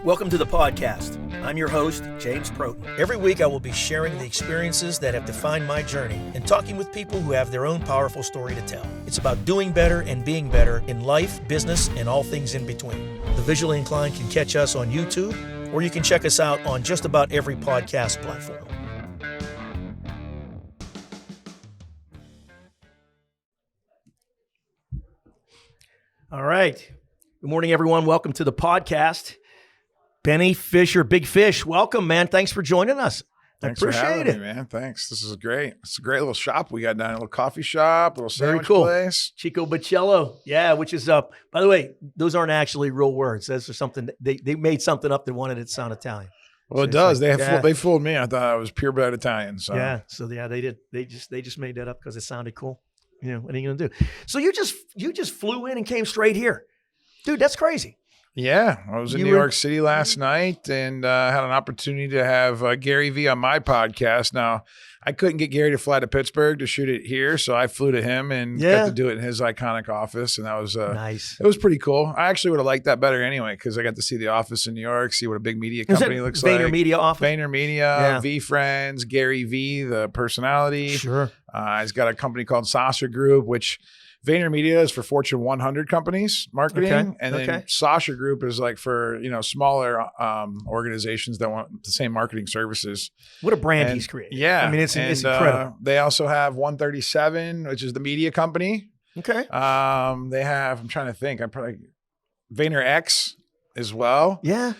Welcome to the podcast. I'm your host, James Protin. Every week I will be sharing the experiences that have defined my journey and talking with people who have their own powerful story to tell. It's about doing better and being better in life, business, and all things in between. The visually inclined can catch us on YouTube, or you can check us out on just about every podcast platform. All right. Good morning, everyone. Welcome to the podcast. Benny Fisher, Big Fish, welcome, man. Thanks for joining us. Thanks I appreciate for having it. me, man. Thanks. This is great. It's a great little shop we got down, a little coffee shop, a little Very sandwich cool. place. Chico Baccello, yeah, which is up. By the way, those aren't actually real words. Those are something they made something up that wanted it to sound Italian. Well, So it does. like, They fooled me. I thought I was purebred Italian. So yeah. So yeah, they did. They just made that up because it sounded cool. You know, what are you gonna do? So you just flew in and came straight here, dude. That's crazy. Yeah, I was in New York City last night and had an opportunity to have Gary Vee on my podcast. Now, I couldn't get Gary to fly to Pittsburgh to shoot it here, so I flew to him and got to do it in his iconic office, and that was nice. It was pretty cool. I actually would have liked that better anyway because I got to see the office in New York, see what a big media company looks like. VaynerMedia office? VaynerMedia, V Friends, Gary Vee, the personality. Sure. He's got a company called Sasha Group, which VaynerMedia is for Fortune 100 companies marketing, and then Sasha Group is like for smaller organizations that want the same marketing services. What a brand he's created! Yeah, I mean it's incredible. They also have 137, which is the media company. Okay. They have. I'm trying to think. I'm probably VaynerX as well. Yeah.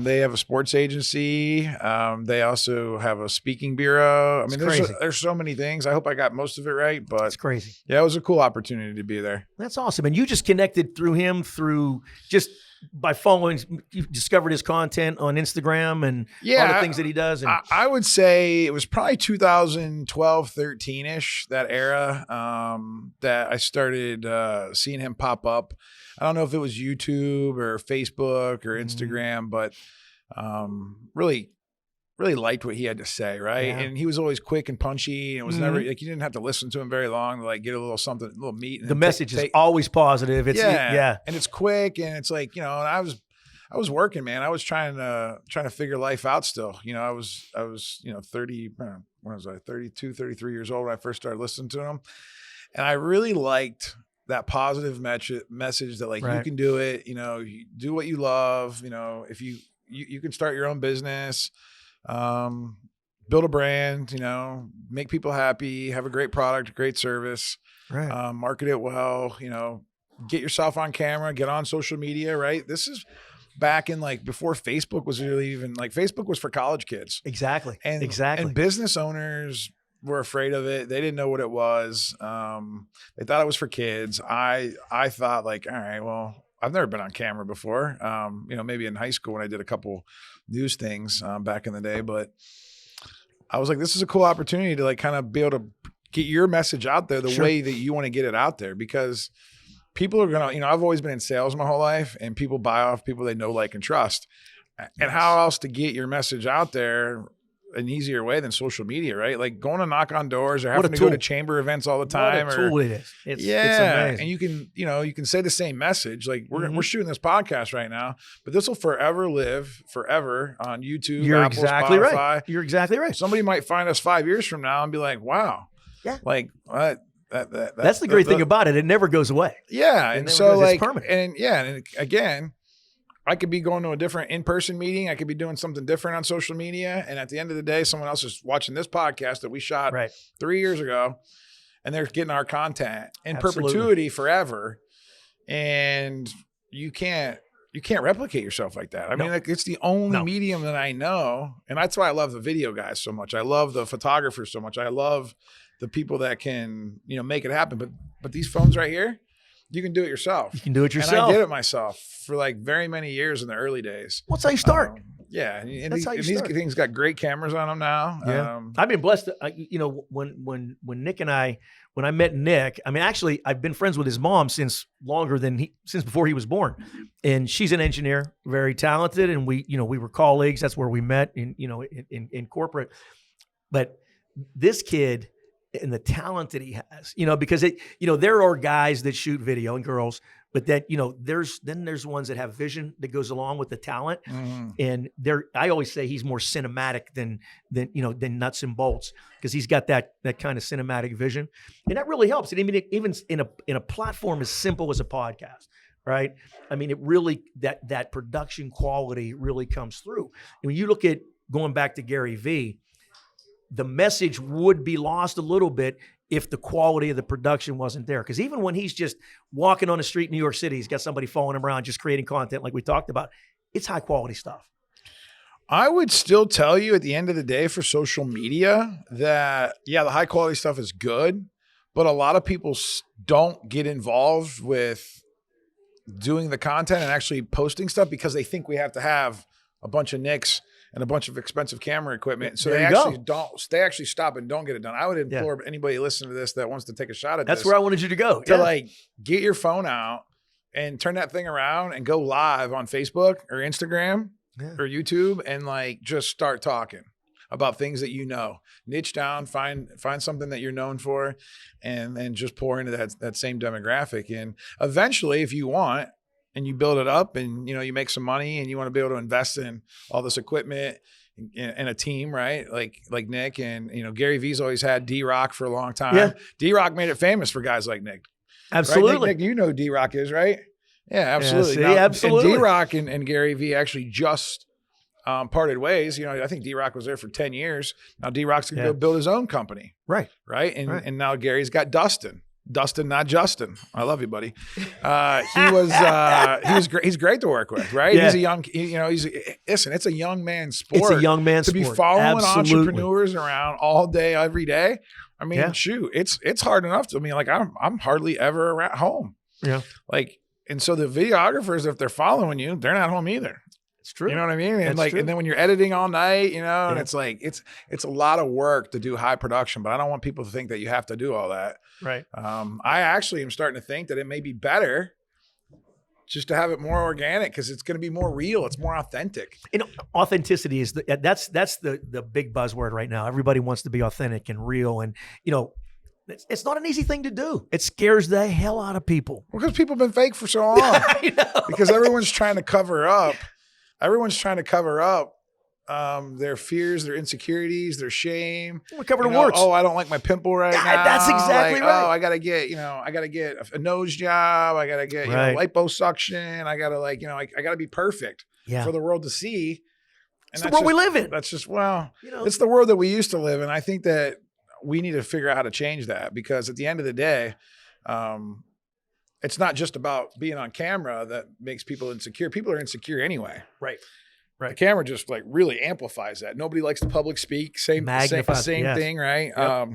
They have a sports agency. They also have a speaking bureau. I mean, there's so many things. I hope I got most of it right, but it's crazy. Yeah, it was a cool opportunity to be there. That's awesome. And you just connected through him just by following, you discovered his content on Instagram and all the things that he does. And I would say it was probably 2012, 13-ish, that era, that I started seeing him pop up. I don't know if it was YouTube or Facebook or Instagram, but really liked what he had to say, right? Yeah. And he was always quick and punchy. It was never like you didn't have to listen to him very long to like get a little something, a little meat. The message is always positive. It's and it's quick, and it's like and I was working, man. I was trying to figure life out still. I was 30. When was I? 32, 33 years old when I first started listening to him, and I really liked that positive message that like you can do it. You do what you love. If you can start your own business. Build a brand, make people happy, have a great product, great service, market it well, get yourself on camera, get on social media, right? This is back in like before Facebook was really even like Facebook was for college kids. Exactly. And business owners were afraid of it. They didn't know what it was. They thought it was for kids. I thought like, all right, well, I've never been on camera before. Maybe in high school when I did a couple news things back in the day, but I was like, this is a cool opportunity to like kind of be able to get your message out there the way that you want to get it out there, because people are going to, I've always been in sales my whole life, and people buy off people they know, like, and trust. And how else to get your message out there an easier way than social media, right? Like going to knock on doors or having to go to chamber events all the time. What a tool it is. It's amazing. And you can say the same message. Like we're shooting this podcast right now, but this will live forever on YouTube, You're Apple, exactly Spotify. Right. You're exactly right. Somebody might find us 5 years from now and be like, wow. Yeah. Like what? That's the great thing about it. It never goes away. Yeah. It and so like, it's permanent. and again, I could be going to a different in-person meeting. I could be doing something different on social media. And at the end of the day, someone else is watching this podcast that we shot 3 years ago, and they're getting our content in perpetuity forever. And you can't replicate yourself like that. I mean, like it's the only medium that I know. And that's why I love the video guys so much. I love the photographers so much. I love the people that can, make it happen. But these phones right here, you can do it yourself. You can do it yourself. And I did it myself for like very many years in the early days. What's how you start? Yeah. And these things got great cameras on them now. Yeah. I've been blessed. When Nick and when I met Nick, I mean, actually I've been friends with his mom since before he was born, and she's an engineer, very talented. And we were colleagues. That's where we met in corporate, but this kid, and the talent that he has, because there are guys that shoot video and girls, But then, there's ones that have vision that goes along with the talent. And I always say he's more cinematic than nuts and bolts, because he's got that kind of cinematic vision. And that really helps. And I mean, even in a platform as simple as a podcast, right? I mean, it really, that production quality really comes through. And when you look at going back to Gary Vee, the message would be lost a little bit if the quality of the production wasn't there. Because even when he's just walking on the street in New York City, he's got somebody following him around, just creating content like we talked about. It's high quality stuff. I would still tell you at the end of the day for social media that, the high quality stuff is good, but a lot of people don't get involved with doing the content and actually posting stuff because they think we have to have a bunch of nicks and a bunch of expensive camera equipment. So they actually stop and don't get it done. I would implore anybody listening to this that wants to take a shot at this. That's where I wanted you to go. To like get your phone out and turn that thing around and go live on Facebook or Instagram or YouTube and like just start talking about things that you know. Niche down, find something that you're known for, and just pour into that same demographic. And eventually, if you want, and you build it up and, you make some money and you want to be able to invest in all this equipment and a team, right? Like Nick and, Gary Vee's always had D-Rock for a long time. Yeah. D-Rock made it famous for guys like Nick. Absolutely. Right? Nick, you know who D-Rock is, right? Yeah, absolutely. Yeah, absolutely. And D-Rock and Gary Vee actually just parted ways. I think D-Rock was there for 10 years. Now D-Rock's going to go build his own company. Right. And now Gary's got Dustin, not Justin. I love you, buddy. He was great. He's great to work with, right? Yeah. He's a young, listen, it's a young man's sport. It's a young man's sport. To be following entrepreneurs around all day, every day. I mean, shoot, it's hard enough to me. Like I'm hardly ever at home. Yeah. Like, and so the videographers, if they're following you, they're not home either. It's true. You know what I mean? And and then when you're editing all night, and it's like, it's a lot of work to do high production, but I don't want people to think that you have to do all that. Right. I actually am starting to think that it may be better just to have it more organic because it's going to be more real. It's more authentic. Authenticity is that's the big buzzword right now. Everybody wants to be authentic and real. And, it's not an easy thing to do. It scares the hell out of people. Well, because people have been fake for so long. I know. Because everyone's trying to cover up. Their fears, their insecurities, their shame. We're covered in warts. Oh, I don't like my pimple right now. That's exactly right. Oh, I gotta get a nose job. I gotta get liposuction. I gotta I gotta be perfect for the world to see. And it's the world we live in. That's just it's the world that we used to live in. I think that we need to figure out how to change that because at the end of the day, it's not just about being on camera that makes people insecure. People are insecure anyway. Right. The camera just really amplifies that. Nobody likes to public speak. Same thing, right? Yep.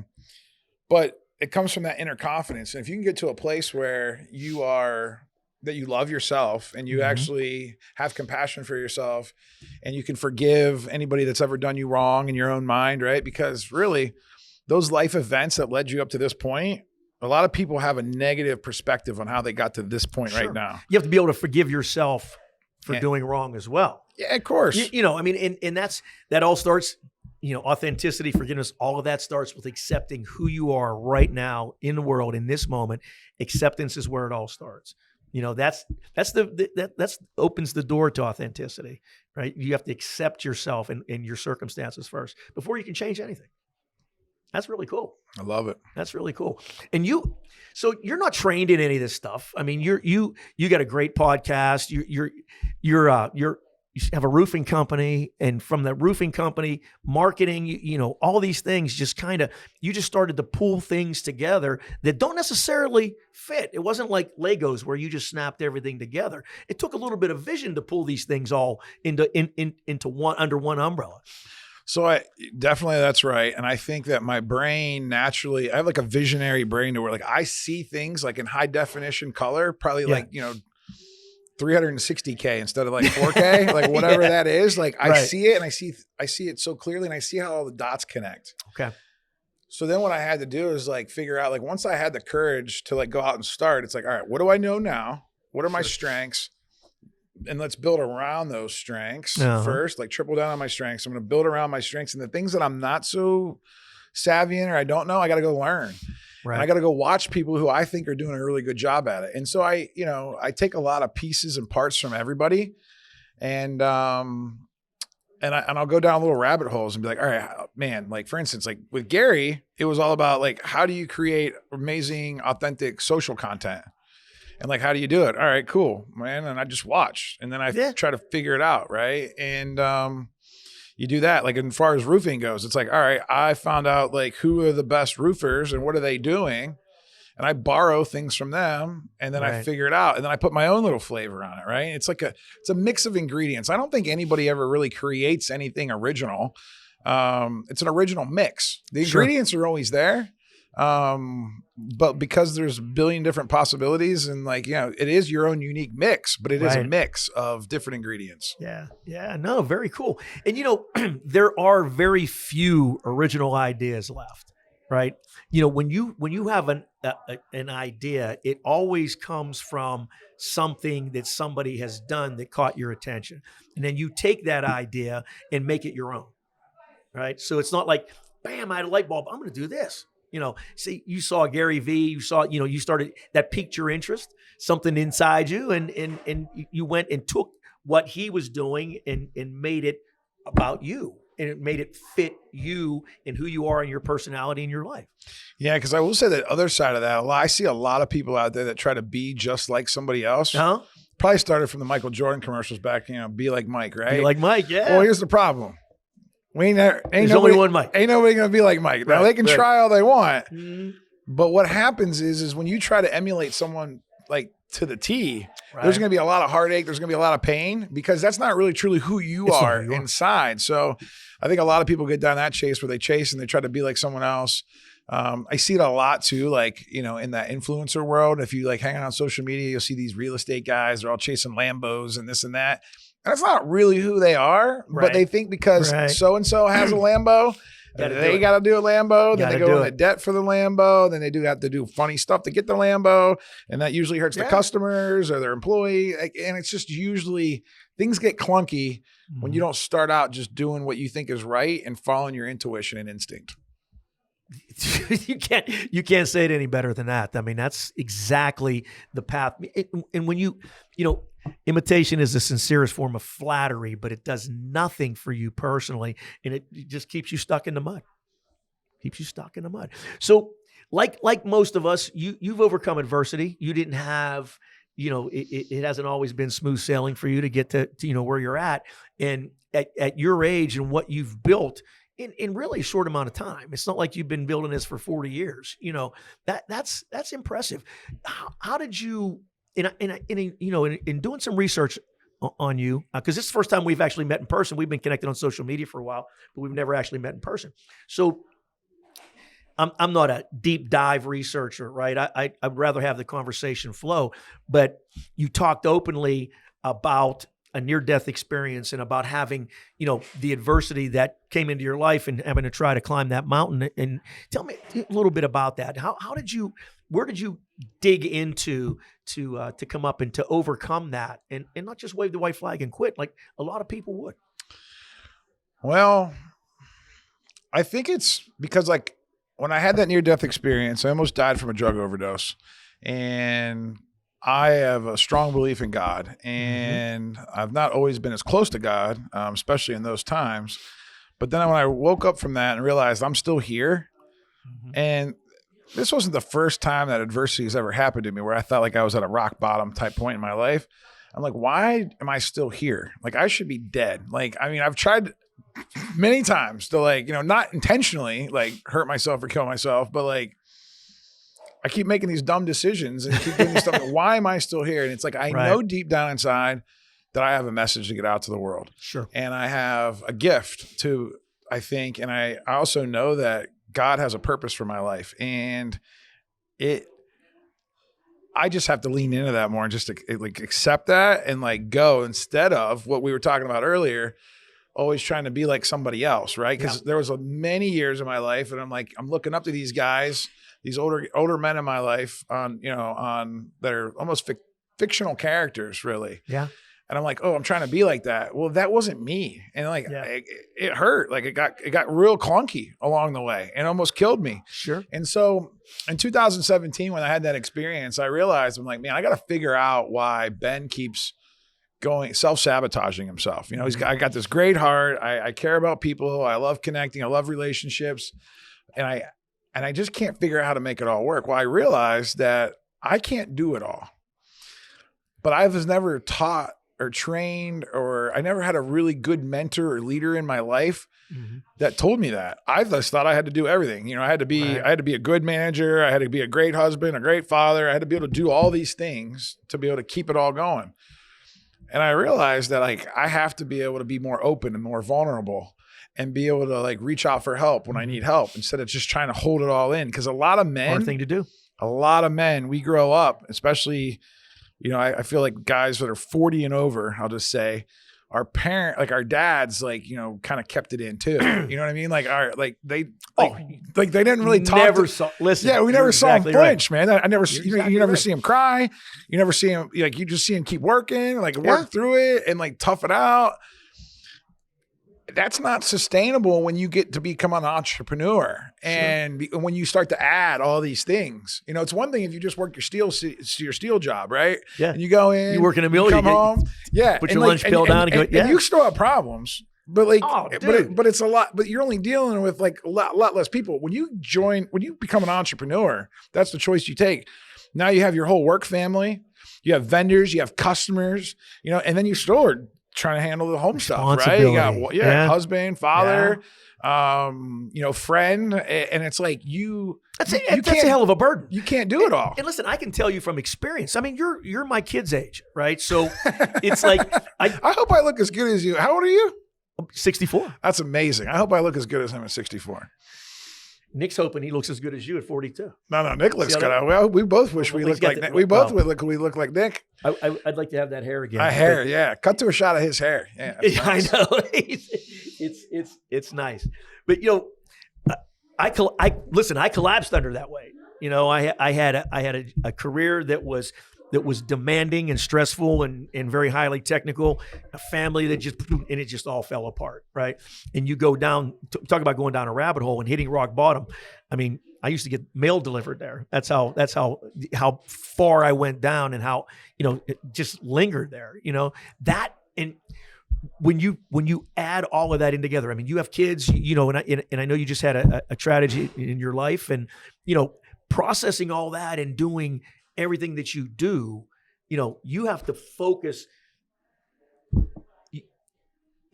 But it comes from that inner confidence. And if you can get to a place where you love yourself and you actually have compassion for yourself and you can forgive anybody that's ever done you wrong in your own mind, right? Because really those life events that led you up to this point, a lot of people have a negative perspective on how they got to this point right now. You have to be able to forgive yourself for doing wrong as well. Yeah, of course. And that all starts, authenticity, forgiveness, all of that starts with accepting who you are right now in the world, in this moment. Acceptance is where it all starts. That's opens the door to authenticity, right? You have to accept yourself and your circumstances first before you can change anything. That's really cool. I love it. That's really cool. And so you're not trained in any of this stuff. I mean, you got a great podcast. You have a roofing company, and from the roofing company, marketing, all these things you just started to pull things together that don't necessarily fit. It wasn't like Legos where you just snapped everything together. It took a little bit of vision to pull these things all into one, under one umbrella. So that's right. And I think that my brain naturally, I have like a visionary brain to where I see things like in high definition color, probably 360K instead of 4K, whatever that is. I see it and I see it so clearly and I see how all the dots connect. Okay. So then what I had to do is figure out once I had the courage to go out and start, it's all right, what do I know now? What are my strengths? And let's build around those strengths first, triple down on my strengths. I'm going to build around my strengths and the things that I'm not so savvy in or I don't know, I got to go learn. Right. And I got to go watch people who I think are doing a really good job at it. And so I take a lot of pieces and parts from everybody, and I'll go down little rabbit holes and be like, all right, man, like for instance, like with Gary, it was all about like, how do you create amazing, authentic social content? And like, how do you do it? All right, cool, man. And I just watch, and then I try to figure it out. Right. And, you do that. Like as far as roofing goes, it's like, all right, I found out like who are the best roofers and what are they doing? And I borrow things from them, and then I figure it out, and then I put my own little flavor on it. Right. It's like it's a mix of ingredients. I don't think anybody ever really creates anything original. It's an original mix. The ingredients are always there. But because there's a billion different possibilities, and like, it is your own unique mix, but it is a mix of different ingredients. Yeah. Yeah. No, very cool. And there are very few original ideas left, right? When you have an idea, it always comes from something that somebody has done that caught your attention. And then you take that idea and make it your own, right? So it's not like, bam, I had a light bulb, I'm going to do this. See, you saw Gary Vee, you saw, you started, that piqued your interest, something inside you, and you went and took what he was doing and made it about you, and it made it fit you and who you are and your personality in your life. Yeah, because I will say that other side of that, I see a lot of people out there that try to be just like somebody else. Uh-huh. Probably started from the Michael Jordan commercials back, be like Mike, right? Be like Mike, yeah. Well, here's the problem. There's only one Mike. Ain't nobody gonna be like Mike. Now they can try all they want, Mm-hmm. but what happens is when you try to emulate someone like to the T, there's gonna be a lot of heartache. There's gonna be a lot of pain, because that's not really truly who you are inside. So I think a lot of people get down that chase where they chase and they try to be like someone else. I see it a lot too, like, in that influencer world. If you like hang out on social media, you'll see these real estate guys. They're all chasing Lambos and this and that. And it's not really who they are, but they think because so-and-so has a Lambo, they got to do a Lambo. Then they go into debt for the Lambo. Then they do have to do funny stuff to get the Lambo. And that usually hurts the customers or their employee. And it's just usually things get clunky when you don't start out just doing what you think is right and following your intuition and instinct. You can't say it any better than that. I mean, that's exactly the path. And when imitation is the sincerest form of flattery, but it does nothing for you personally, and it just keeps you stuck in the mud. So, like most of us, you've overcome adversity. You didn't have, it hasn't always been smooth sailing for you to get to where you're at, and at your age and what you've built in really a short amount of time. It's not like you've been building this for 40 years. That's impressive. How did you? In doing some research on you, because this is the first time we've actually met in person. We've been connected on social media for a while, but we've never actually met in person. So I'm not a deep dive researcher, right? I'd rather have the conversation flow. But you talked openly about a near-death experience and about having, the adversity that came into your life and having to try to climb that mountain. And tell me a little bit about that. Where did you dig into to come up and to overcome that and not just wave the white flag and quit like a lot of people would? Well, I think it's because like when I had that near-death experience, I almost died from a drug overdose, and I have a strong belief in God, and I've not always been as close to God, especially in those times. But then when I woke up from that and realized I'm still here, and this wasn't the first time that adversity has ever happened to me where I felt like I was at a rock bottom type point in my life. I'm like, why am I still here? Like, I should be dead. Like, I mean, I've tried many times to like, not intentionally like hurt myself or kill myself, but like, I keep making these dumb decisions and keep doing this stuff. Why am I still here? And it's like, I know deep down inside that I have a message to get out to the world. Sure. And I have a gift to, I think, and I also know that God has a purpose for my life, and I just have to lean into that more and just like accept that and like go, instead of what we were talking about earlier, always trying to be like somebody else. Right. Cause there was many years of my life and I'm looking up to these guys, these older men in my life on that are almost fictional characters really. Yeah. And I'm like, oh, I'm trying to be like that. Well, that wasn't me. And like, it hurt. Like it got real clunky along the way and almost killed me. Sure. And so in 2017, when I had that experience, I realized I'm like, man, I got to figure out why Ben keeps going self-sabotaging himself. You know, I got this great heart. I care about people. I love connecting. I love relationships. And I just can't figure out how to make it all work. Well, I realized that I can't do it all. But I was never taught or trained, or I never had a really good mentor or leader in my life that told me that. I just thought I had to do everything. You know, I had to be a good manager. I had to be a great husband, a great father. I had to be able to do all these things to be able to keep it all going. And I realized that like, I have to be able to be more open and more vulnerable and be able to like reach out for help when I need help instead of just trying to hold it all in. Cause a lot of men, hard thing to do. A lot of men, we grow up, especially, you know, I feel like guys that are 40 and over, I'll just say, our dads, like, you know, kind of kept it in too. You know what I mean? Like, they didn't really talk. Listen. Yeah, we never saw him flinch, man. I never, you never right. see him cry. You never see him, like, you just see him keep working, like work through it and like tough it out. That's not sustainable when you get to become an entrepreneur and when you start to add all these things. You know, it's one thing if you just work your steel job, right? Yeah. And you go in, you work in a mill, you come home, put your lunch bill down and go, and you still have problems, but like, dude. but it's a lot, but you're only dealing with like a lot less people. When you become an entrepreneur, that's the choice you take. Now you have your whole work family, you have vendors, you have customers, you know, and then you still are trying to handle the home stuff, right? You got husband, father, you know, friend, and it's like that's a hell of a burden. You can't do it all. And listen, I can tell you from experience. I mean, you're my kid's age, right? So it's like I hope I look as good as you. How old are you? 64. That's amazing. I hope I look as good as him at 64. Nick's hoping he looks as good as you at 42. No, Nick looks good. Well, we both wish we looked like Nick. We look like Nick. I'd like to have that hair again. Yeah. Cut to a shot of his hair. Yeah, nice. I know. It's nice. But you know, I collapsed under that weight. You know, I had a career that was demanding and stressful and very highly technical, a family that it just all fell apart, right? And you go down, talk about going down a rabbit hole and hitting rock bottom. I mean, I used to get mail delivered there. That's how far I went down and how, you know, it just lingered there, you know, that. And when you add all of that in together, I mean, you have kids, you know, and I know you just had a tragedy in your life, and, you know, processing all that and doing everything that you do, you know, you have to focus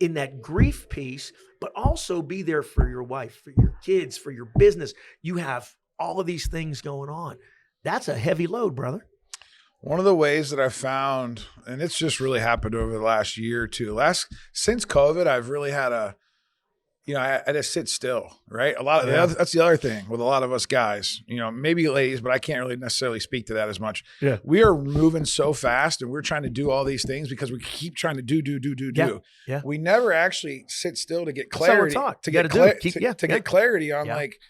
in that grief piece, but also be there for your wife, for your kids, for your business. You have all of these things going on. That's a heavy load, brother. One of the ways that I found, and it's just really happened over the last year or two, since COVID, I've really had I just sit still, right? That's the other thing with a lot of us guys, you know, maybe ladies, but I can't really necessarily speak to that as much. Yeah. We are moving so fast and we're trying to do all these things because we keep trying to do. Yeah. We never actually sit still to get clarity. To get clarity on like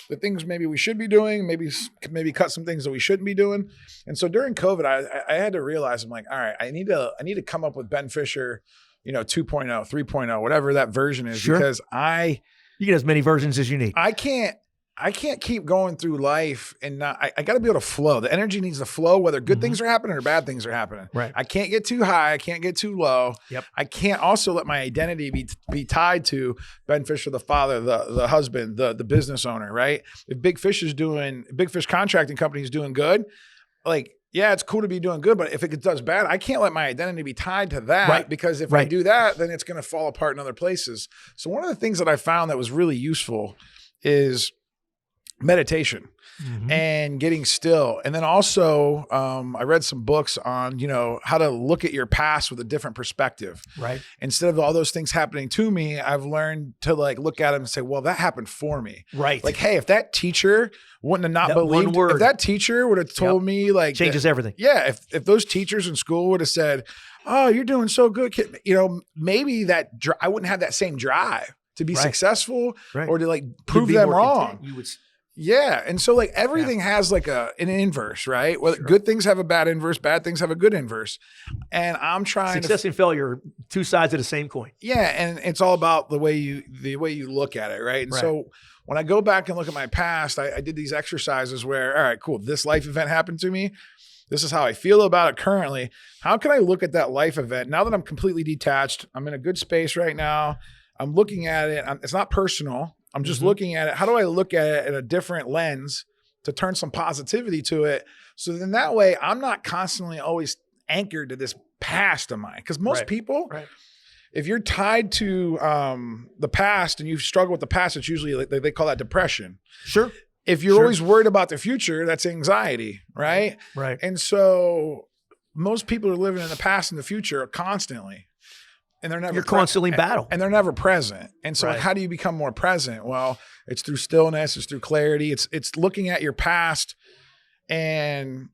the things maybe we should be doing, maybe cut some things that we shouldn't be doing. And so during COVID, I had to realize, I'm like, all right, I need to come up with Ben Fisher, you know, 2.0, 3.0, whatever that version is, because you get as many versions as you need. I can't keep going through life and I got to be able to flow. The energy needs to flow, whether good things are happening or bad things are happening. Right. I can't get too high. I can't get too low. Yep. I can't also let my identity be tied to Ben Fisher, the father, the husband, the business owner, right? If Big Fish Contracting Company is doing good, like, yeah, it's cool to be doing good, but if it does bad, I can't let my identity be tied to that, because if I do that, then it's going to fall apart in other places. So one of the things that I found that was really useful is meditation and getting still. And then also I read some books on, you know, how to look at your past with a different perspective. Right. Instead of all those things happening to me, I've learned to like look at them and say, well, that happened for me. Right. Like, hey, if that teacher wouldn't have not believed, if that teacher would have told me, like, changes everything. Yeah. If those teachers in school would have said, oh, you're doing so good, kid, you know, maybe I wouldn't have that same drive to be successful or to like prove them wrong. Yeah. And so like everything has like an inverse, right? Well, good things have a bad inverse, bad things have a good inverse. And I'm trying success and failure are two sides of the same coin. Yeah. And it's all about the way you look at it. Right. And so when I go back and look at my past, I did these exercises where, all right, cool. This life event happened to me. This is how I feel about it currently. How can I look at that life event now that I'm completely detached? I'm in a good space right now. I'm looking at it. It's not personal. I'm just looking at it. How do I look at it in a different lens to turn some positivity to it? So then that way I'm not constantly always anchored to this past of mine. Because most people, if you're tied to the past and you struggle with the past, it's usually they call that depression. Sure. If you're always worried about the future, that's anxiety, right? Right. And so most people are living in the past and the future constantly. And they're never You're constantly in battle. And they're never present. And so how do you become more present? Well, it's through stillness, it's through clarity. It's looking at your past and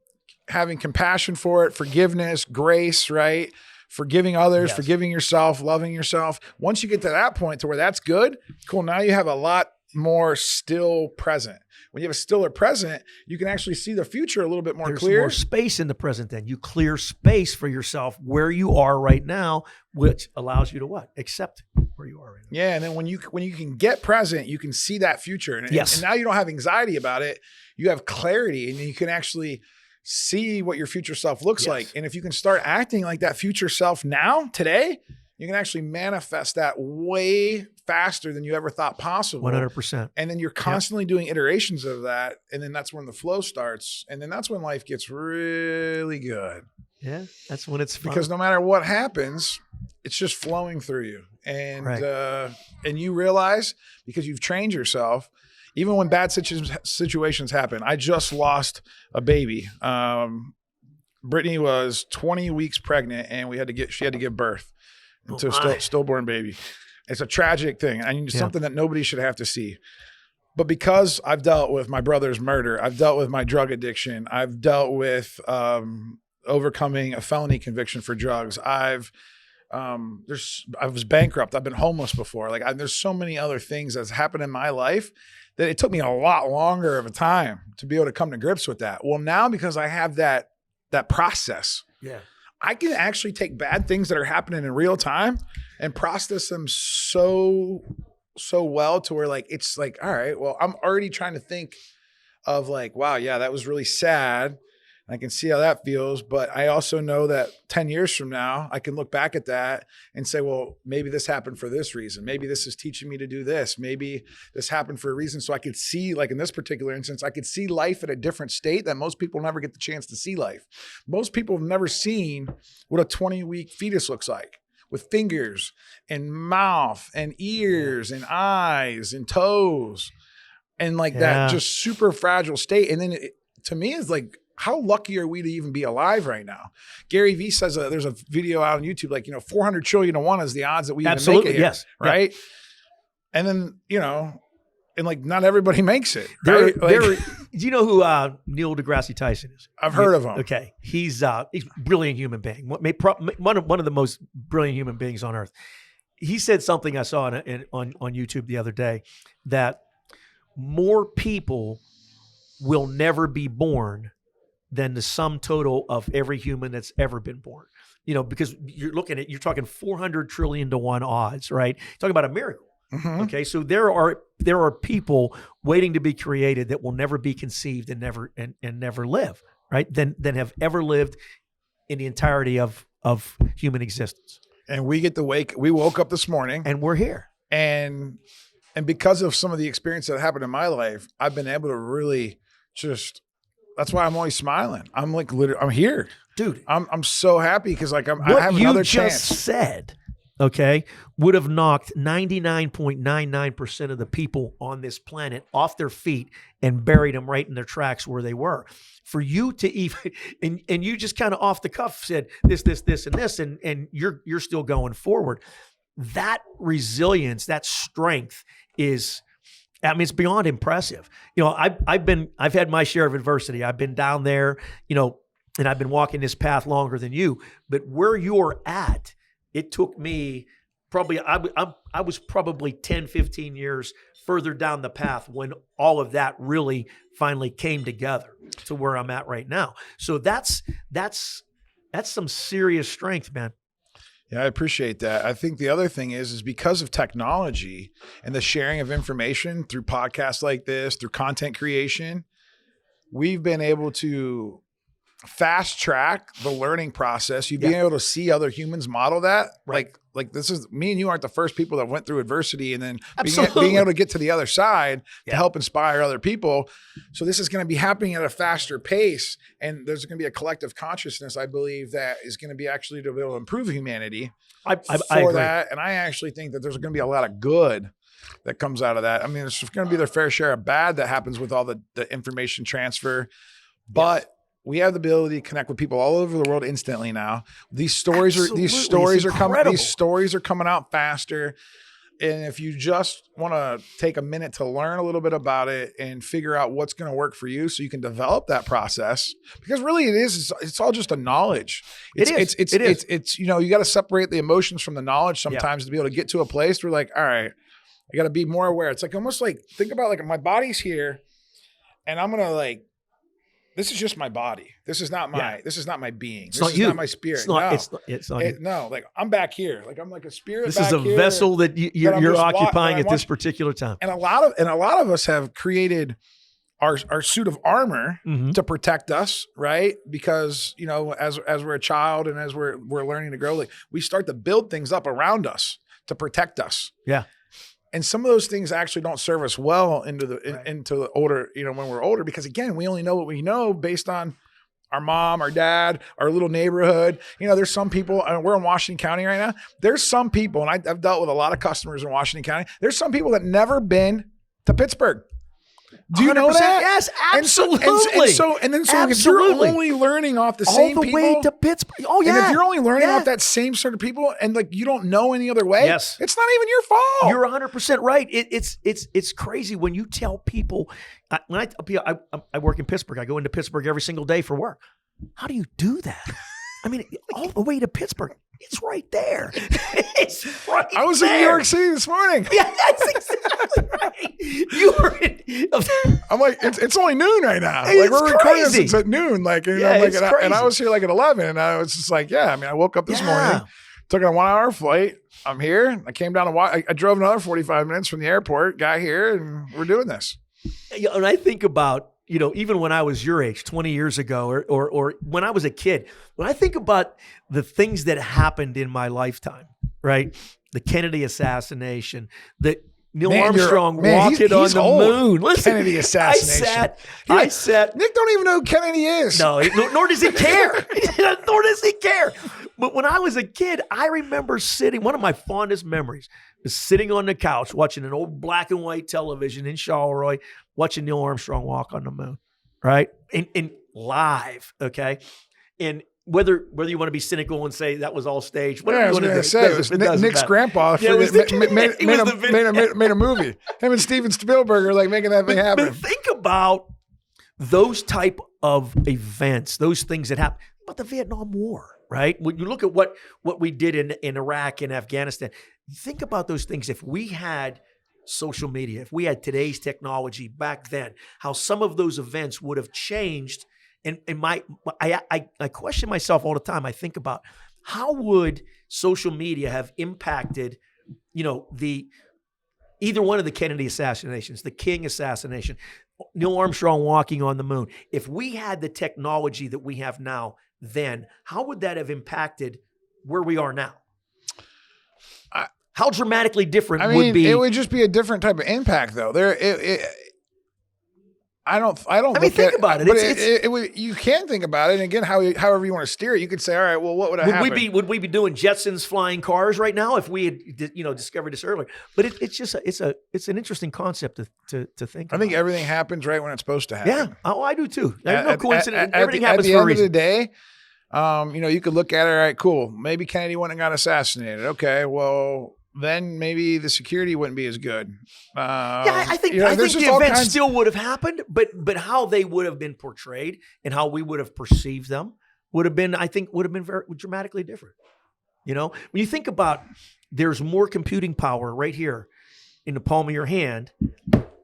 having compassion for it, forgiveness, grace, right? Forgiving others, forgiving yourself, loving yourself. Once you get to that point to where that's good, cool. Now you have a lot more still present. When you have a stiller present, you can actually see the future a little bit more clear. There's more space in the present then. You clear space for yourself where you are right now, which allows you to what? Accept where you are right now. Yeah, and then when you can get present, you can see that future. And now you don't have anxiety about it. You have clarity and you can actually see what your future self looks like. And if you can start acting like that future self now, today, you can actually manifest that way faster than you ever thought possible. 100%. And then you're constantly doing iterations of that. And then that's when the flow starts. And then that's when life gets really good. Yeah, that's when it's fun. Because no matter what happens, it's just flowing through you. And and you realize, because you've trained yourself, even when bad situations happen. I just lost a baby. Brittany was 20 weeks pregnant and she had to give birth to a stillborn baby. It's a tragic thing. And it's something that nobody should have to see. But because I've dealt with my brother's murder, I've dealt with my drug addiction, I've dealt with overcoming a felony conviction for drugs. I was bankrupt. I've been homeless before. There's so many other things that's happened in my life that it took me a lot longer of a time to be able to come to grips with that. Well, now because I have that process, I can actually take bad things that are happening in real time and process them so well to where it's all right, well, I'm already trying to think of wow, yeah, that was really sad. I can see how that feels, but I also know that 10 years from now, I can look back at that and say, well, maybe this happened for this reason. Maybe this is teaching me to do this. Maybe this happened for a reason. So I could see, in this particular instance, I could see life at a different state that most people never get the chance to see life. Most people have never seen what a 20-week fetus looks like, with fingers and mouth and ears and eyes and toes and that just super fragile state. And then to me, it's how lucky are we to even be alive right now? Gary Vee says there's a video out on YouTube, 400 trillion to 1 is the odds that we even make it here, right? Yeah. And then, and not everybody makes it. Right? Do you know who Neil deGrasse Tyson is? I've heard of him. Okay. He's a brilliant human being. One of the most brilliant human beings on earth. He said something I saw on YouTube the other day, that more people will never be born than the sum total of every human that's ever been born. Because you're talking 400 trillion to 1 odds, right? Talking about a miracle. Mm-hmm. Okay. So there are people waiting to be created that will never be conceived and never live, right? Than have ever lived in the entirety of human existence. And we woke up this morning and we're here. And because of some of the experience that happened in my life, I've been able to really that's why I'm always smiling. I'm literally, I'm here, dude. I'm so happy because I have another chance. What you just said, okay, would have knocked 99.99% of the people on this planet off their feet and buried them right in their tracks where they were. For you to even, and you just kind of off the cuff said this, and this, and you're still going forward. That resilience, that strength is, it's beyond impressive. I've had my share of adversity. I've been down there, and I've been walking this path longer than you. But where you're at, it took me I was probably 10, 15 years further down the path when all of that really finally came together to where I'm at right now. So that's some serious strength, man. Yeah, I appreciate that. I think the other thing is because of technology and the sharing of information through podcasts like this, through content creation, we've been able to fast track the learning process. You've been able to see other humans model that. Right. Like this is, me and you aren't the first people that went through adversity and then Absolutely. being able to get to the other side to help inspire other people. So this is going to be happening at a faster pace. And there's going to be a collective consciousness, I believe, that is going to be actually to be able to improve humanity I for that. And I actually think that there's going to be a lot of good that comes out of that. I mean, there's going to be their fair share of bad that happens with all the information transfer, but we have the ability to connect with people all over the world instantly now. These stories are coming out faster. And if you just want to take a minute to learn a little bit about it and figure out what's going to work for you so you can develop that process, because really it's all just a knowledge. It's you know, you got to separate the emotions from the knowledge sometimes to be able to get to a place where like, all right, I got to be more aware. It's like almost like, think about like my body's here and I'm going to like, this is just my body. This is not my being. This is not my spirit. It's not no, like I'm back here. Like I'm like a spirit. This is a vessel that you're occupying at this particular time. And a lot of us have created our suit of armor to protect us, right? Because, you know, as we're a child and as we're learning to grow, like we start to build things up around us to protect us. Yeah. And some of those things actually don't serve us well into the older, you know, when we're older, because again, we only know what we know based on our mom, our dad, our little neighborhood. You know, there's some people, we're in Washington County right now. There's some people, and I've dealt with a lot of customers in Washington County. There's some people that never been to Pittsburgh. Do you know that? Yes, absolutely. And then if you're only learning off the same people, all the way to Pittsburgh. Oh yeah. And if you're only learning off that same sort of people, and like you don't know any other way, yes, it's not even your fault. You're 100% right. It's crazy when you tell people. When I work in Pittsburgh, I go into Pittsburgh every single day for work. How do you do that? I mean, all the way to Pittsburgh. It's right there. It's right I was there. in New York City this morning. Yeah, that's exactly right. You were in. I'm like, it's only noon right now. It's like we're recording crazy. this at noon. Like, and I'm like, and I was here like at 11, and I was just like, I mean, I woke up this morning, took a 1 hour flight. I'm here. I came down to I drove another 45 minutes from the airport, got here, and we're doing this. And I think about, you know, even when I was your age, 20 years ago, or when I was a kid, when I think about the things that happened in my lifetime, right? The Kennedy assassination, the Neil Armstrong walking on the moon. Listen, Kennedy assassination. I sat. Nick don't even know who Kennedy is. No, nor does he care. Nor does he care. But when I was a kid, I remember one of my fondest memories was sitting on the couch watching an old black and white television in Charleroi, watching Neil Armstrong walk on the moon, right? In live, okay? And whether you want to be cynical and say that was all staged, whatever you want to say, it was Nick's grandpa made a movie. Him and Steven Spielberg are like making that thing happen. But think about those type of events, those things that happen. About the Vietnam War, right? When you look at what we did in Iraq and Afghanistan, think about those things. If we had social media, if we had today's technology back then, how some of those events would have changed. And I question myself all the time. I think about how would social media have impacted, you know, either one of the Kennedy assassinations, the King assassination, Neil Armstrong walking on the moon. If we had the technology that we have now, then how would that have impacted where we are now? How dramatically different would be? It would just be a different type of impact, though. I don't. I mean, think about it. You can think about it, and again, however you want to steer it, you could say, all right, well, what would have happened? Would we be doing Jetsons flying cars right now if we had, you know, discovered this earlier? But it's an interesing concept to think about. I think everything happens right when it's supposed to happen. Yeah, I do too. There's no coincidence. Everything happens for a reason. At the end of the day, you know, you could look at it. All right, cool. Maybe Kennedy went and got assassinated. Okay, well, then maybe the security wouldn't be as good. I think the events still would have happened, but how they would have been portrayed and how we would have perceived them would have been very dramatically different. You know, when you think about there's more computing power right here in the palm of your hand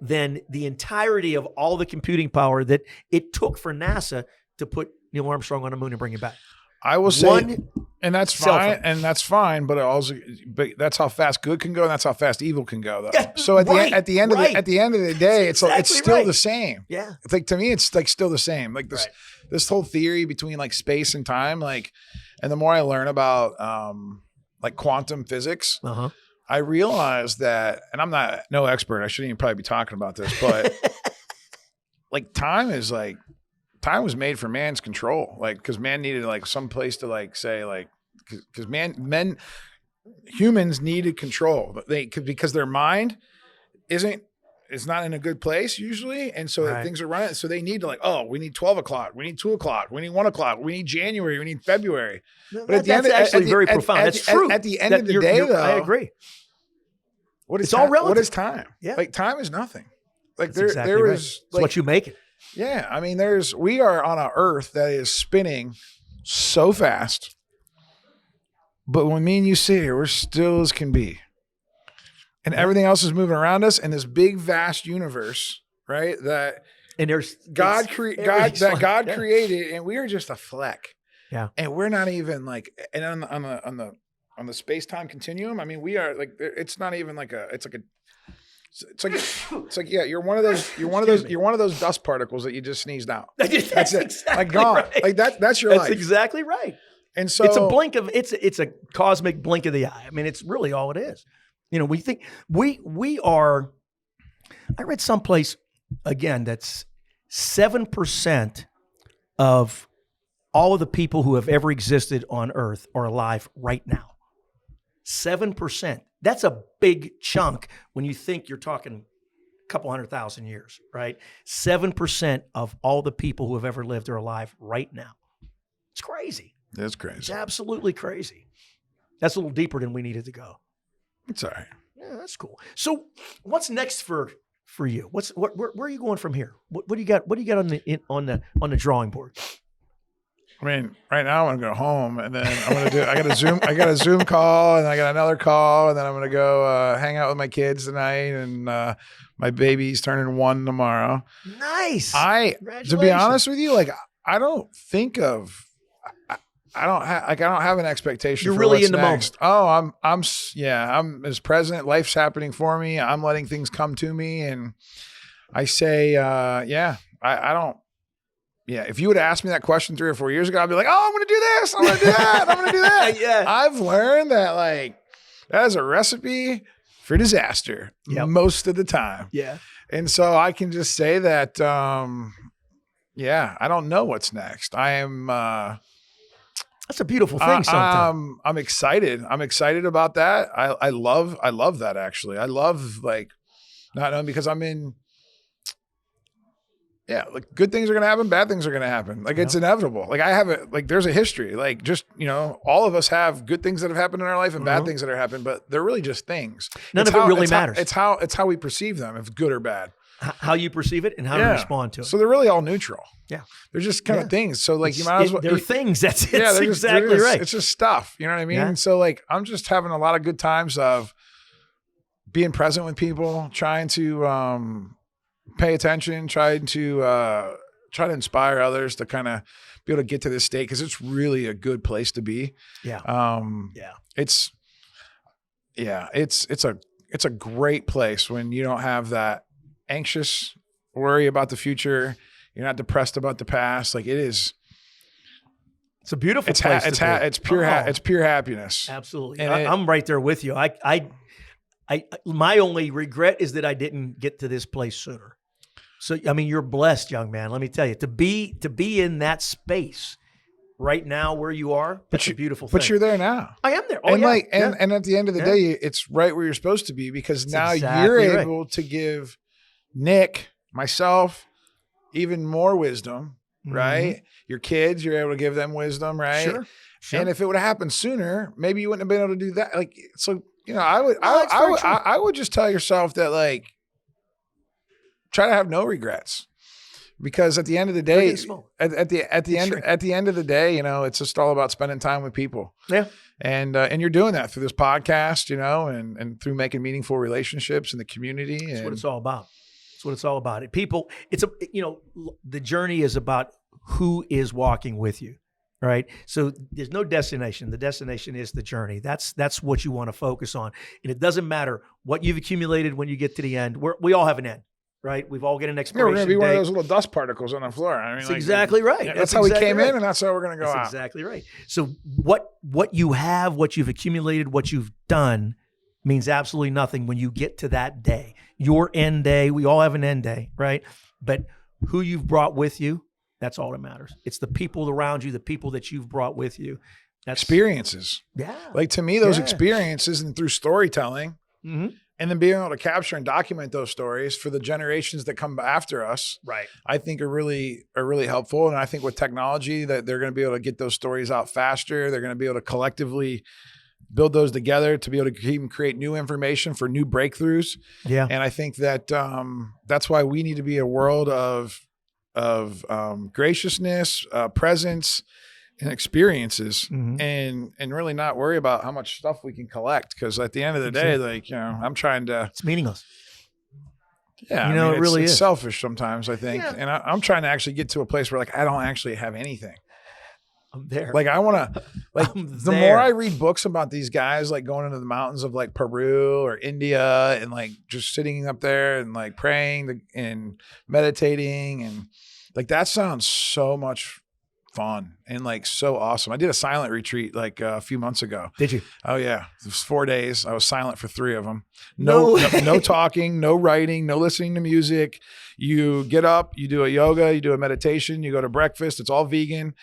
than the entirety of all the computing power that it took for NASA to put Neil Armstrong on the moon and bring him back. I will say, and that's fine, but that's how fast good can go, and that's how fast evil can go, though. Yeah, so at the end of the day, it's still the same. Yeah, it's like, to me, it's like still the same. Like this whole theory between like space and time, like, and the more I learn about like quantum physics, I realize that, and I'm no expert. I shouldn't even probably be talking about this, but like time was made for man's control. Like, because man needed like some place to like say like, because humans needed control, but because their mind is not in a good place usually, and so things are running. So they need to like, we need 12 o'clock, we need 2 o'clock, we need 1 o'clock, we need January, we need February. But that's actually very profound. That's true. At the end of the day, though, I agree. It's all relative. What is time? Yeah, like time is nothing. Like that's exactly right. It's like, what you make it. Yeah, I mean, we are on an Earth that is spinning so fast, but when me and you sit here, we're still as can be, and everything else is moving around us in this big, vast universe, right? And there's God created, and we are just a fleck. Yeah, and we're not even like, and on the space time continuum. I mean, we are like, it's not even like it's like yeah, you're one of those dust particles that you just sneezed out. That's it. Exactly like gone. Right. Like that's your life. That's exactly right. And so it's a cosmic blink of the eye. I mean, it's really all it is. You know, we think we are. I read someplace again that's 7% of all of the people who have ever existed on Earth are alive right now. 7%. That's a big chunk when you think you're talking a couple 100,000 years, right? 7% of all the people who have ever lived are alive right now. It's crazy. It's crazy. It's absolutely crazy. That's a little deeper than we needed to go. It's all right. Yeah, that's cool. So what's next for you? Where are you going from here? What do you got? What do you got on the drawing board? I mean, right now I'm gonna go home, and then I got a Zoom call, and I got another call, and then I'm gonna go hang out with my kids tonight, and my baby's turning 1 tomorrow. Nice. To be honest with you, like I don't have an expectation. You're for really what's in the next. moment. I'm as present. Life's happening for me. I'm letting things come to me, and I say, I don't. Yeah, if you would have asked me that question 3 or 4 years ago, I'd be like, I'm going to do this. I'm going to do that. I'm going to do that. Yeah. I've learned that like that is a recipe for disaster most of the time. Yeah. And so I can just say that, I don't know what's next. I am. That's a beautiful thing. Sometimes I'm excited. I'm excited about that. I love that actually. I love like not knowing because I'm in. Yeah, like good things are going to happen, bad things are going to happen. Like it's inevitable. Like I have there's a history. Like just, all of us have good things that have happened in our life and bad things that have happened, but they're really just things. None of it really matters. It's how we perceive them, if it's good or bad. How you perceive it and how to respond to it. So they're really all neutral. Yeah. They're just kind of things. So like you might as well. They're things. That's exactly right. It's just stuff. You know what I mean? Yeah. And so like I'm just having a lot of good times of being present with people, trying to pay attention, trying to inspire others to kind of be able to get to this state because it's really a good place to be. Yeah. It's a great place when you don't have that anxious worry about the future. You're not depressed about the past. Like it is. It's a beautiful place. It's pure happiness. Absolutely. I'm right there with you. My only regret is that I didn't get to this place sooner. So, I mean, you're blessed, young man. Let me tell you, to be in that space right now where you are, that's a beautiful thing. But you're there now. I am there. And at the end of the day, it's right where you're supposed to be because now you're able to give Nick, myself, even more wisdom, right? Your kids, you're able to give them wisdom, right? Sure. And if it would have happened sooner, maybe you wouldn't have been able to do that. Like, so, I would just tell yourself that like, try to have no regrets Because at the end of the day, at the end of the day, you know, it's just all about spending time with people. Yeah. And you're doing that through this podcast, you know, and through making meaningful relationships in the community. That's what it's all about. That's what it's all about. The journey is about who is walking with you, right? So there's no destination. The destination is the journey. That's what you want to focus on. And it doesn't matter what you've accumulated when you get to the end. We all have an end, right? We've all got an expiration we're going to be one of date. those little dust particles on the floor. I mean, That's exactly right. Yeah, that's how we came in, and that's how we're going to go out. That's exactly right. So what you have, what you've accumulated, what you've done means absolutely nothing when you get to that day. Your end day, we all have an end day, right? But who you've brought with you, that's all that matters. It's the people around you, the people that you've brought with you. That's experiences. Yeah. Like to me, those experiences and through storytelling, and then being able to capture and document those stories for the generations that come after us, right, I think are really helpful. And I think with technology that they're going to be able to get those stories out faster. They're going to be able to collectively build those together to be able to even create new information for new breakthroughs. Yeah. And I think that that's why we need to be a world of graciousness, presence, and experiences, and really not worry about how much stuff we can collect. Because at the end of the day, like, you know, I'm trying to. It's meaningless. Yeah, you know, it really is selfish sometimes, I think, and I'm trying to actually get to a place where like I don't actually have anything. I'm there. Like I want to, like the more I read books about these guys, like going into the mountains of like Peru or India and like just sitting up there and like praying and meditating, and like that sounds so much fun and like so awesome. I did a silent retreat like a few months ago. Did you? Oh yeah. It was 4 days. I was silent for 3 of them. No talking, no writing, no listening to music. You get up, you do a yoga, you do a meditation, you go to breakfast. It's all vegan.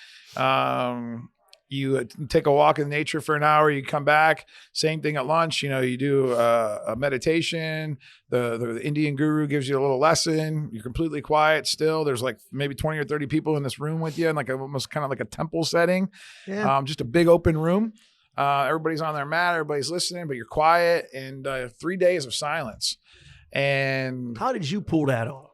You take a walk in nature for an hour, you come back, same thing at lunch, you know, you do a meditation, the Indian guru gives you a little lesson, you're completely quiet still. There's like maybe 20 or 30 people in this room with you, and like almost kind of like a temple setting, just a big open room. Everybody's on their mat, everybody's listening, but you're quiet, and 3 days of silence. And how did you pull that off?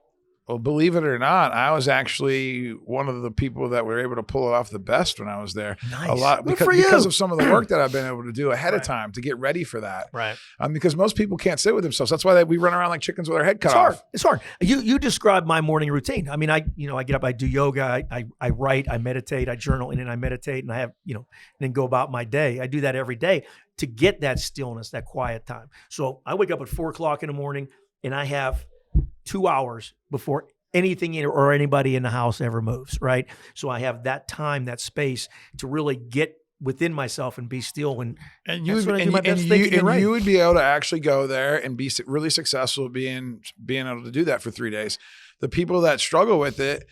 Well, believe it or not, I was actually one of the people that were able to pull it off the best when I was there. Nice. A lot because of some of the work that I've been able to do ahead of time to get ready for that. Right. Because most people can't sit with themselves. That's why we run around like chickens with our head cut off. It's hard. You described my morning routine. I mean, I get up, I do yoga, I write, I meditate, I journal, and then I meditate, and I have, and then go about my day. I do that every day to get that stillness, that quiet time. So I wake up at 4:00 in the morning, and I have 2 hours before anything or anybody in the house ever moves, right? So I have that time, that space to really get within myself and be still. And you would be able to actually go there and be really successful being able to do that for 3 days. The people that struggle with it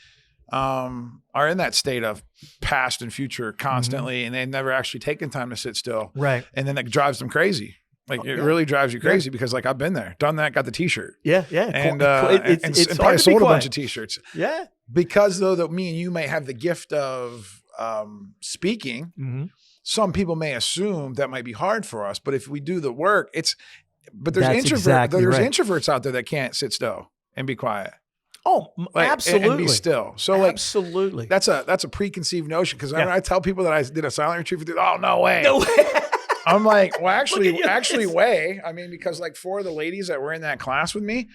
are in that state of past and future constantly, and they've never actually taken time to sit still. Right. And then that drives them crazy. Like it really drives you crazy because like I've been there, done that, got the t-shirt. Yeah. And it's probably sold a bunch of t-shirts. Yeah. Because though that me and you may have the gift of speaking, some people may assume that might be hard for us. But if we do the work, there's introverts out there that can't sit still and be quiet. Oh, absolutely. And be still. So absolutely. That's a preconceived notion. Because I tell people that I did a silent retreat for oh, no way. No way. I'm like, well, actually way. I mean, because like 4 of the ladies that were in that class with me,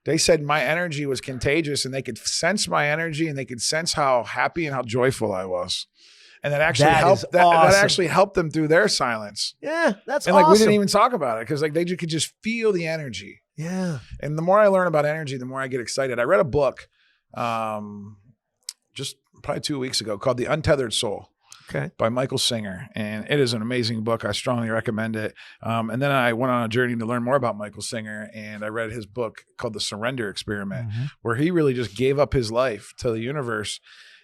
they said my energy was contagious and they could sense my energy and they could sense how happy and how joyful I was. And that actually that actually helped them through their silence. Yeah, that's and like we didn't even talk about it because like they could just feel the energy. Yeah. And the more I learn about energy, the more I get excited. I read a book just probably 2 weeks ago called The Untethered Soul. Okay. By Michael Singer. And it is an amazing book. I strongly recommend it. And then I went on a journey to learn more about Michael Singer, and I read his book called The Surrender Experiment, where he really just gave up his life to the universe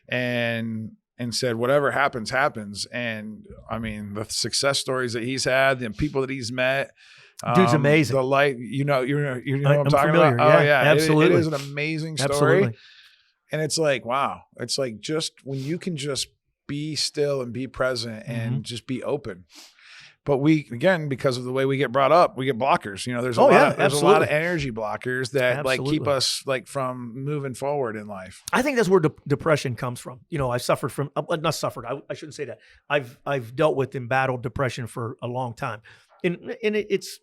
and said, whatever happens, happens. And I mean, the success stories that he's had, the people that he's met, dude's amazing. The light, you know what I'm talking familiar. about? Oh yeah, absolutely. It is an amazing story. Absolutely. And it's like, wow. It's like just when you can just be still and be present and just be open. But again, because of the way we get brought up, we get blockers. There's a lot of energy blockers that like keep us like from moving forward in life. I think that's where depression comes from. I suffered from, not suffered. I shouldn't say that. I've dealt with and battled depression for a long time, and it's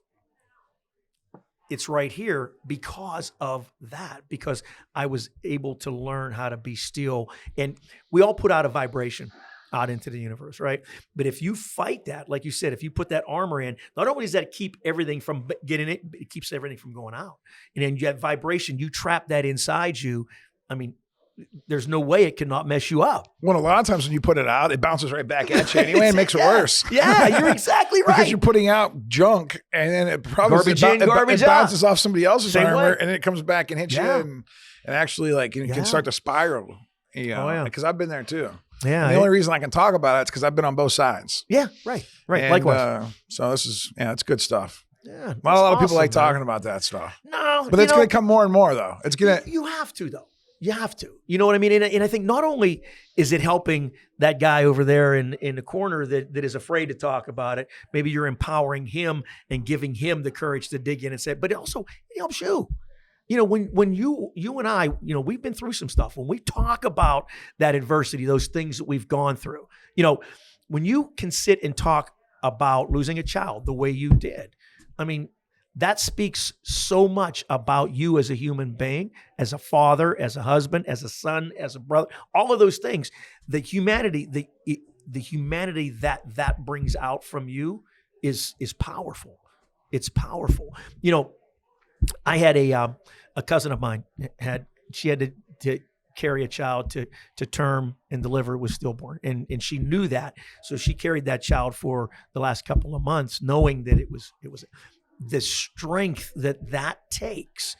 right here because of that, because I was able to learn how to be still. And we all put out a vibration out into the universe, right? But if you fight that, like you said, if you put that armor in, not only does that keep everything from getting it keeps everything from going out. And then you have vibration, you trap that inside you. I mean, there's no way it cannot mess you up. Well, a lot of times when you put it out, it bounces right back at you anyway and makes it worse. Yeah, you're exactly right. Because you're putting out junk and then it probably it bounces off somebody else's armor and it comes back and hits you and actually like it can start to spiral. Because I've been there too. Yeah. And the only reason I can talk about it is because I've been on both sides. Yeah, right. And, likewise. So this is, it's good stuff. Yeah. Not a lot of people like talking about that stuff. No. But it's going to come more and more though. It's going to. You have to though. You have to. You know what I mean? And I think not only is it helping that guy over there in the corner that is afraid to talk about it, maybe you're empowering him and giving him the courage to dig in and say, but it helps you. When you and I, we've been through some stuff. When we talk about that adversity, those things that we've gone through, when you can sit and talk about losing a child the way you did, I mean, that speaks so much about you as a human being, as a father, as a husband, as a son, as a brother, all of those things. The humanity, the humanity that brings out from you is powerful. It's powerful. I had a cousin of mine she had to carry a child to term and deliver, was stillborn. And she knew that. So she carried that child for the last couple of months, knowing that it was the strength that takes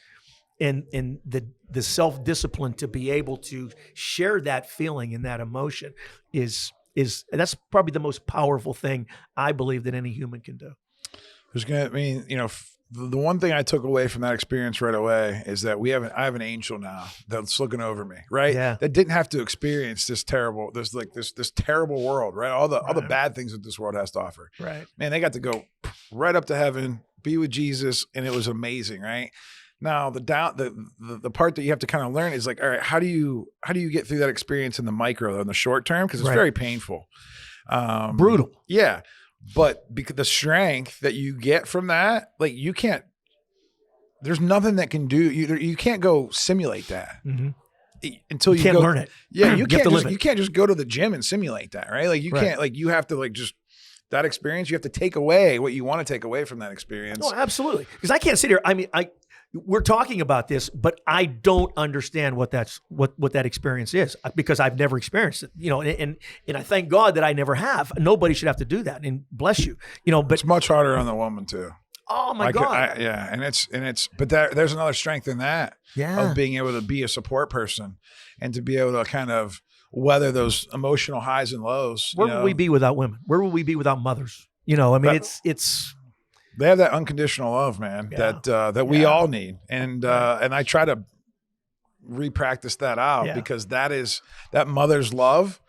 and the self-discipline to be able to share that feeling and that emotion is that's probably the most powerful thing I believe that any human can do. The one thing I took away from that experience right away is that I have an angel now that's looking over me, right? Yeah. That didn't have to experience this terrible world, right? All the bad things that this world has to offer. Right. Man, they got to go right up to heaven, be with Jesus, and it was amazing, right? Now the part that you have to kind of learn is like, all right, how do you get through that experience in the micro, in the short term? Because it's very painful. Brutal. Yeah. But because the strength that you get from that, like there's nothing that can do, you can't go simulate that until you can't learn it. Yeah. You can't just go to the gym and simulate that, right? Like can't, like you have to like just that experience, you have to take away what you want to take away from that experience. Oh, absolutely. Because I can't sit here. I mean, we're talking about this, but I don't understand what that experience is because I've never experienced it, and I thank God that I never have. Nobody should have to do that, and bless you, but it's much harder on the woman too. Oh my God. But there's another strength in that of being able to be a support person and to be able to kind of weather those emotional highs and lows. Where would we be without women? Where would we be without mothers? It's they have that unconditional love, man, that we all need. And I try to re-practice that out because that mother's love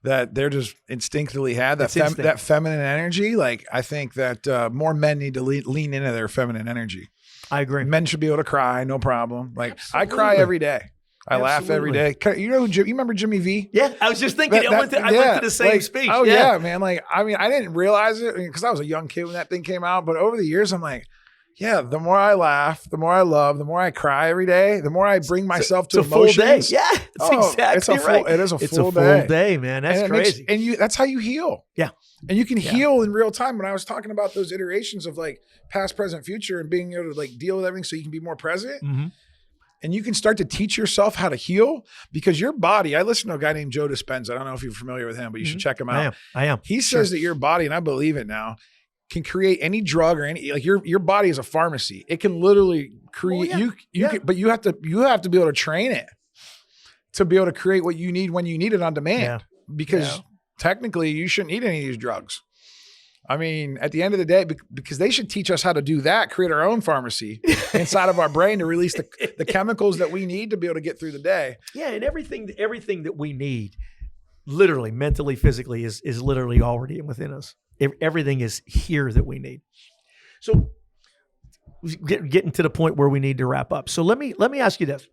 that they're just instinctively had, that feminine energy. Like, I think that more men need to lean into their feminine energy. I agree. Men should be able to cry, no problem. Like, absolutely. I cry every day. I laugh every day. You remember Jimmy V? Yeah, I was just thinking. I went to the same speech. Oh yeah, man. Like, I mean, I didn't realize it because I was a young kid when that thing came out. But over the years, I'm like, yeah, the more I laugh, the more I love, the more I cry every day, the more I bring myself to emotions. Full day. Yeah, that's exactly right. It is a full day, man. That's crazy. That's how you heal. Yeah. And you can heal in real time. When I was talking about those iterations of like past, present, future, and being able to like deal with everything so you can be more present. Mm-hmm. And you can start to teach yourself how to heal because your body, I listen to a guy named Joe Dispenza. I don't know if you're familiar with him, but you should check him out. I am. He says that your body, and I believe it now, can create any drug or any, like your body is a pharmacy. It can literally create but you have to be able to train it to be able to create what you need when you need it on demand because technically you shouldn't need any of these drugs. I mean, at the end of the day, because they should teach us how to do that, create our own pharmacy inside of our brain to release the chemicals that we need to be able to get through the day. Yeah, and everything that we need literally, mentally, physically is literally already within us. Everything is here that we need. So getting to the point where we need to wrap up. So let me ask you this.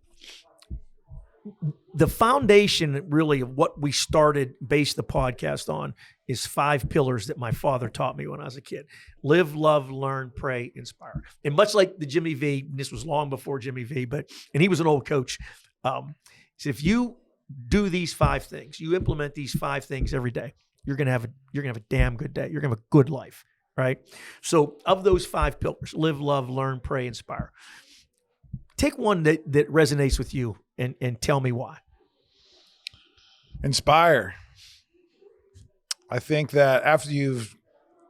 The foundation really of what we started, based the podcast on, is 5 pillars that my father taught me when I was a kid. Live, love, learn, pray, inspire. And much like the Jimmy V, this was long before Jimmy V, and he was an old coach. He said, if you do these 5 things, you implement these 5 things every day, you're gonna have a damn good day. You're gonna have a good life, right? So of those 5 pillars, live, love, learn, pray, inspire. Take one that resonates with you and tell me why. Inspire. I think that after you've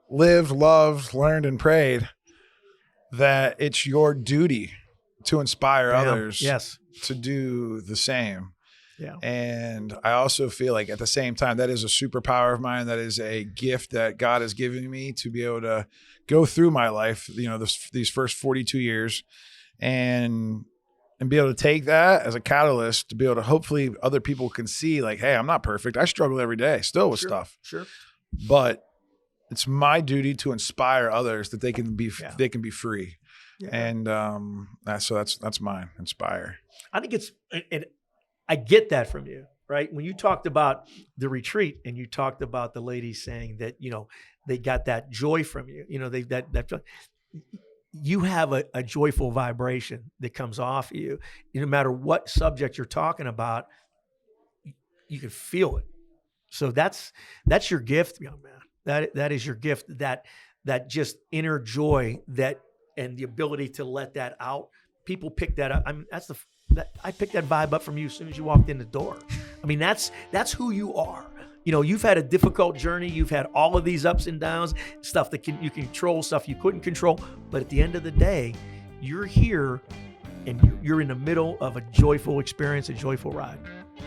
lived, loved, learned, and prayed, that it's your duty to inspire others to do the same. Yeah. And I also feel like at the same time, that is a superpower of mine. That is a gift that God has given me to be able to go through my life, these first 42 years and be able to take that as a catalyst to be able to, hopefully other people can see like, hey, I'm not perfect. I struggle every day still with stuff. Sure. But it's my duty to inspire others that they can be free. Yeah. And that's mine. Inspire. I think I get that from you, right? When you talked about the retreat and you talked about the ladies saying that, they got that joy from you, you have a joyful vibration that comes off of you. No matter what subject you're talking about, you can feel it. So that's your gift, young man. That is your gift, that just inner joy, and the ability to let that out. People pick that up. I picked that vibe up from you as soon as you walked in the door. I mean, that's who you are. You've had a difficult journey. You've had all of these ups and downs, stuff that you can control, stuff you couldn't control. But at the end of the day, you're here and you're in the middle of a joyful experience, a joyful ride.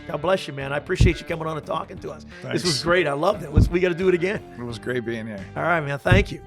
God bless you, man. I appreciate you coming on and talking to us. Thanks. This was great. I loved it. We got to do it again. It was great being here. All right, man. Thank you.